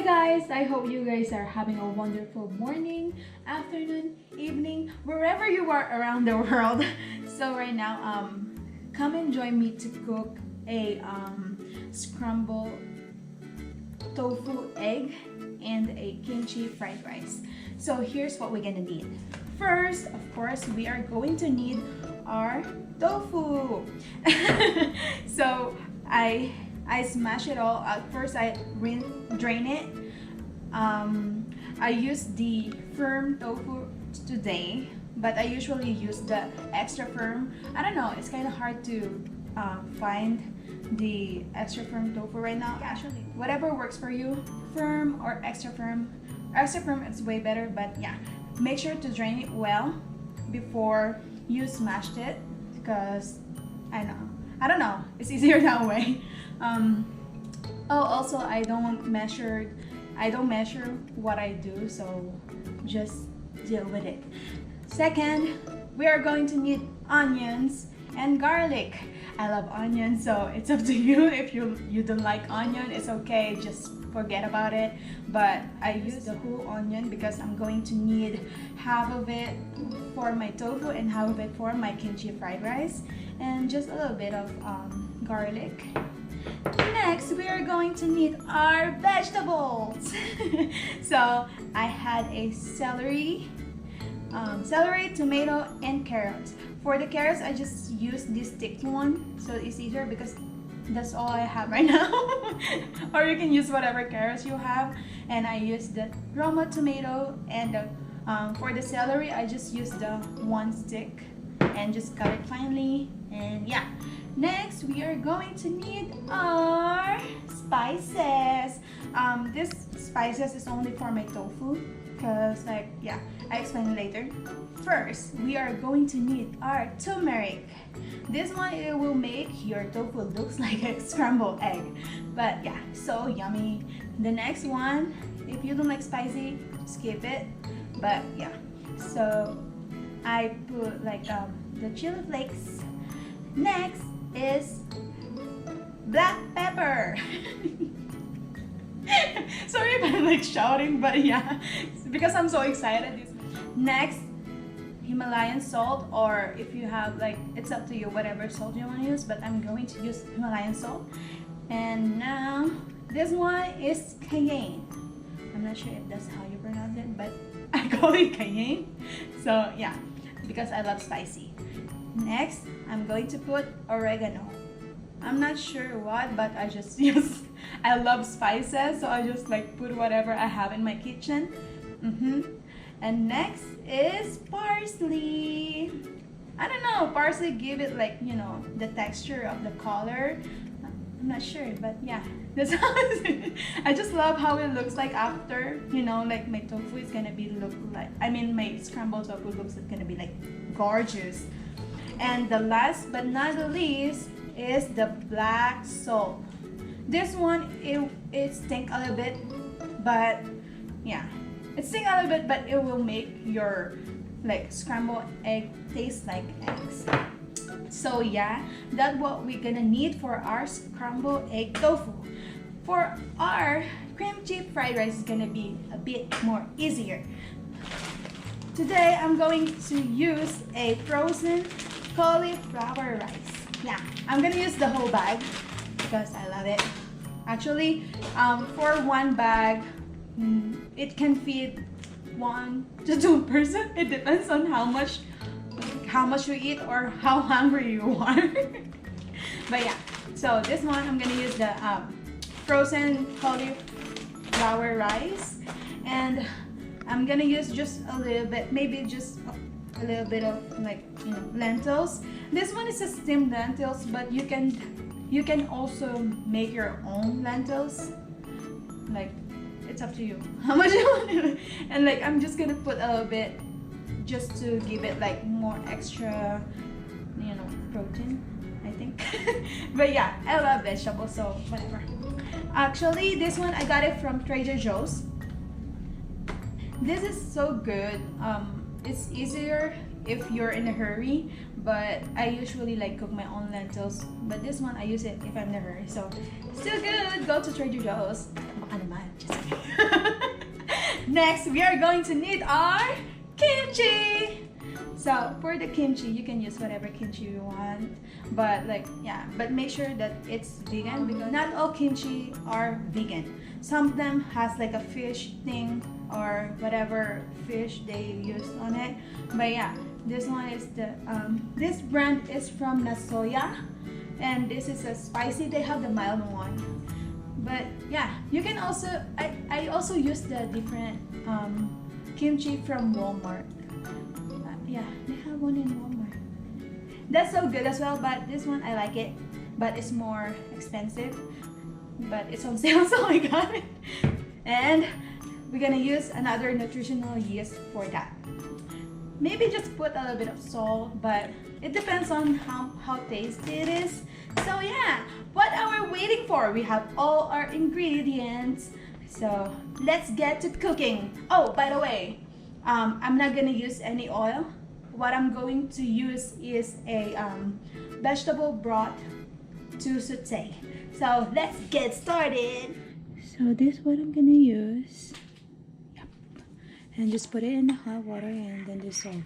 Hi guys! I hope you guys are having a wonderful morning, afternoon, evening, wherever you are around the world. So right now, come and join me to cook a scramble tofu egg and a kimchi fried rice. So here's what we're gonna need. First, of course, we are going to need our tofu. So I smash it all. At first I drain it. I use the firm tofu today, but I usually use the extra firm. I don't know, it's kind of hard to find the extra firm tofu right now. Actually, whatever works for you, firm or extra firm. Extra firm is way better, but yeah, make sure to drain it well before you smashed it, because I don't know, it's easier that way. Also, I don't measure what I do, so just deal with it. Second, we are going to need onions and garlic. I love onions, so it's up to you. If you don't like onion, it's okay, just forget about it. But I use the whole onion because I'm going to need half of it for my tofu and half of it for my kimchi fried rice, and just a little bit of garlic. Next, we are going to need our vegetables. So I had a celery, tomato, and carrots. For the carrots, I just used this thick one, so it's easier because that's all I have right now. Or you can use whatever carrots you have. And I used the Roma tomato, and for the celery, I just used the one stick and just cut it finely. And yeah. Next, we are going to need our spices. This spices is only for my tofu, because I explain it later. First, we are going to need our turmeric. This one, it will make your tofu looks like a scrambled egg, but yeah, so yummy. The next one, if you don't like spicy, skip it, but yeah. So I put like the chili flakes. Next is black pepper. Sorry if I'm like shouting, but yeah, because I'm so excited. Next, Himalayan salt, or if you have like, it's up to you, whatever salt you want to use, but I'm going to use Himalayan salt. And now this one is cayenne. I'm not sure if that's how you pronounce it, but I call it cayenne. So yeah, because I love spicy. Next, I'm going to put oregano. I'm not sure what, but I just use, I love spices, so I just like put whatever I have in my kitchen. And next is parsley. I don't know, parsley give it like, you know, the texture of the color. I'm not sure, but yeah, that's how I just love how it looks like after, you know, like my tofu is gonna be my scrambled tofu looks gonna be like gorgeous. And the last but not the least is the black salt. This one, it stinks a little bit, but yeah, it stinks a little bit, but it will make your like scrambled egg taste like eggs. So yeah, that's what we're gonna need for our scrambled egg tofu. For our kimchi fried rice is gonna be a bit more easier. Today I'm going to use a frozen cauliflower rice. Yeah, I'm gonna use the whole bag because I love it. Actually, for one bag, it can feed 1 to 2 persons. It depends on how much you eat or how hungry you are. But yeah, so this one I'm gonna use the frozen cauliflower rice, and I'm gonna use just a little bit, maybe just a little bit of like, you know, lentils. This one is a steamed lentils, but you can also make your own lentils. Like, it's up to you how much you want. And like, I'm just gonna put a little bit just to give it like more extra, you know, protein, I think. But yeah, I love vegetables, so whatever. Actually, this one I got it from Trader Joe's. This is so good. It's easier if you're in a hurry, but I usually like cook my own lentils, but this one I use it if I'm in a hurry. So still good. Go to Trader Joe's. Baka naman. Just Next, we are going to need our kimchi. So for the kimchi, you can use whatever kimchi you want, but but make sure that it's vegan, because not all kimchi are vegan. Some of them has like a fish thing or whatever fish they use on it. But yeah, this one is the this brand is from Nasoya, and this is a spicy. They have the mild one. But yeah, you can also I also use the different kimchi from Walmart. Yeah, they have one in Walmart. That's so good as well, but this one I like it, but it's more expensive. But it's on sale, so I got it. And we're gonna use another nutritional yeast for that. Maybe just put a little bit of salt, but it depends on how tasty it is. So yeah, what are we waiting for? We have all our ingredients. So let's get to cooking. Oh, by the way, I'm not gonna use any oil. What I'm going to use is a vegetable broth to saute. So let's get started. So this is what I'm gonna use. Yep. And just put it in the hot water and then dissolve it.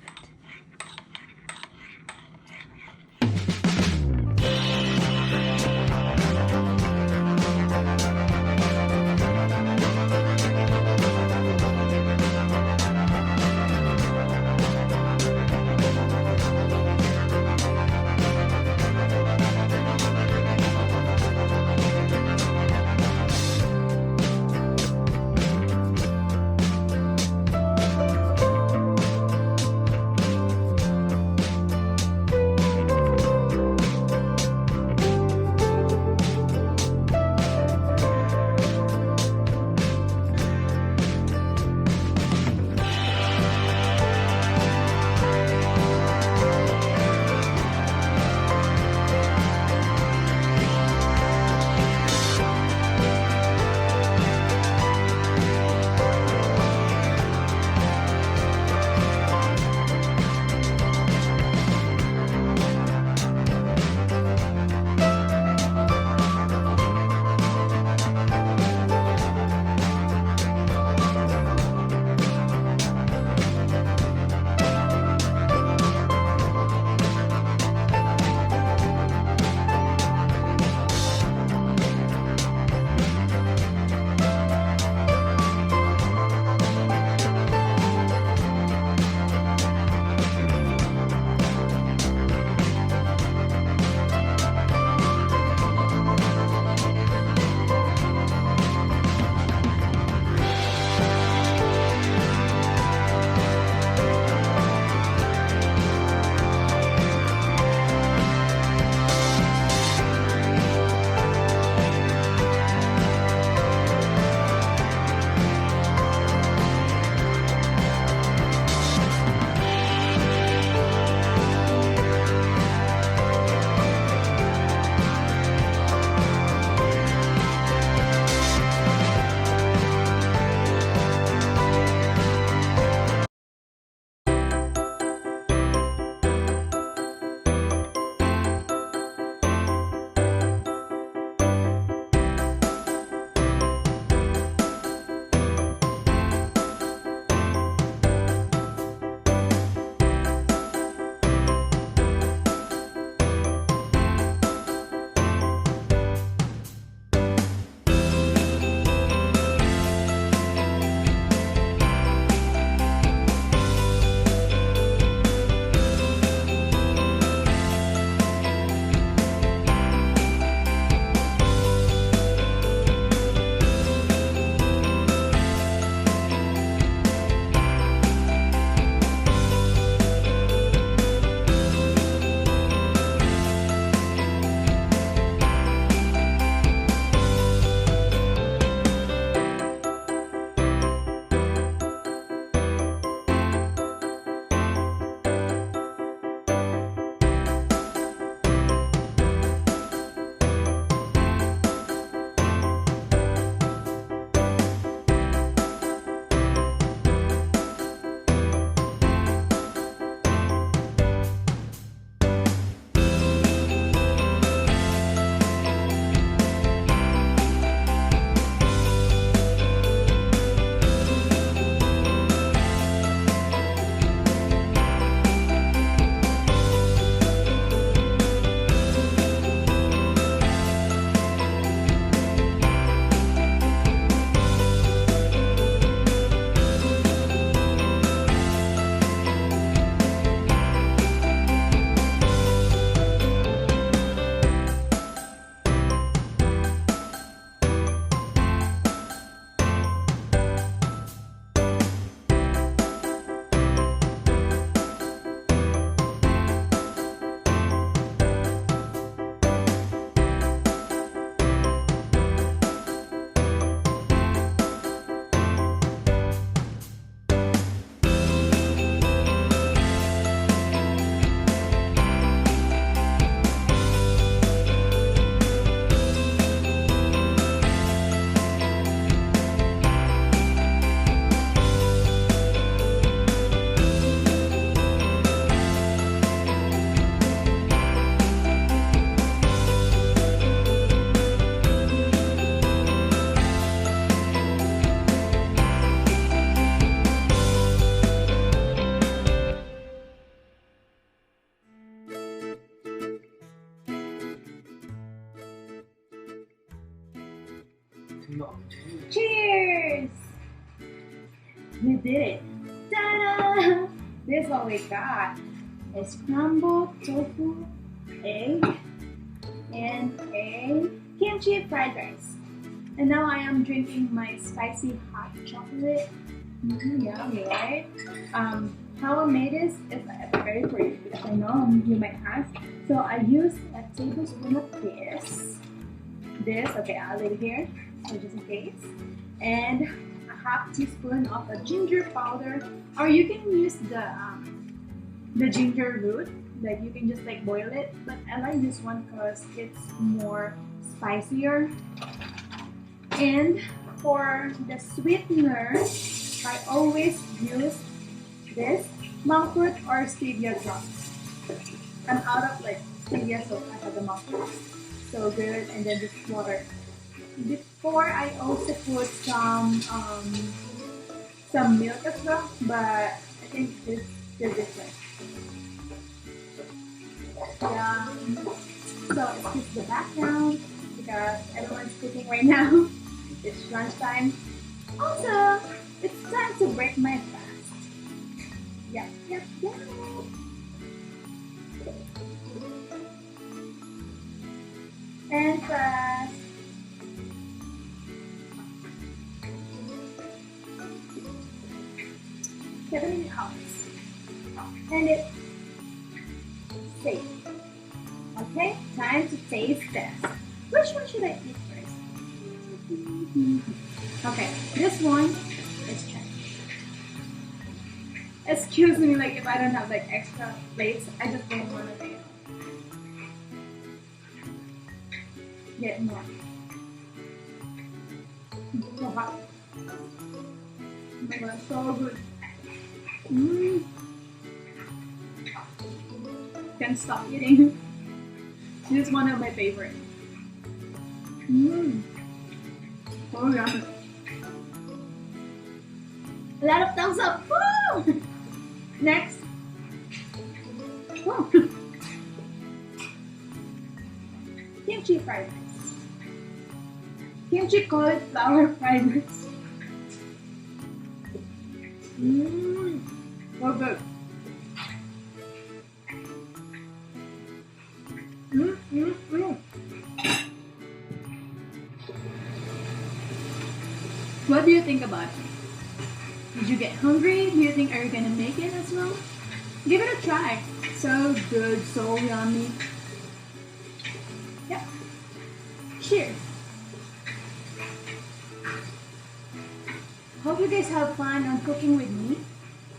Cheers! We did it! Ta-da! This is what we got. A scrambled tofu, egg, and a kimchi fried rice. And now I am drinking my spicy hot chocolate. Yummy, right? How I made this is I prepared it for you because I know you might ask. So I used a tablespoon of this. Okay, I'll leave it here, so just in case. And a half teaspoon of a ginger powder, or you can use the ginger root. Like you can just like boil it, but I like this one because it's more spicier. And for the sweetener, I always use this monk fruit or stevia drops. I'm out of like stevia, so I have the monk fruit. So good. And then this water. Before I also put some milk as well, but I think this is different. So excuse the background because everyone's cooking right now. It's lunchtime. Also, it's time to break my fast. Yep. And fast. 7 hours. And it's safe. Okay, time to taste test. Which one should I eat first? Okay, this one is check. Excuse me, like if I don't have like extra plates, I just don't want to get more. So hot. Oh my god, so good. Can't stop eating. This is one of my favorite. Oh yeah. A lot of thumbs up. Woo! Next. Oh. Kimchi fried rice. Kimchi cauliflower fried rice. So good. What do you think about it? Did you get hungry? Do you think are you gonna make it as well? Give it a try. So good, so yummy. Yep. Cheers. Hope you guys have fun on cooking with me.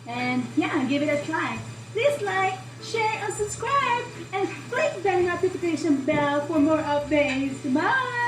And yeah, give it a try. Please like, share, and subscribe. And click the notification bell for more updates. Bye!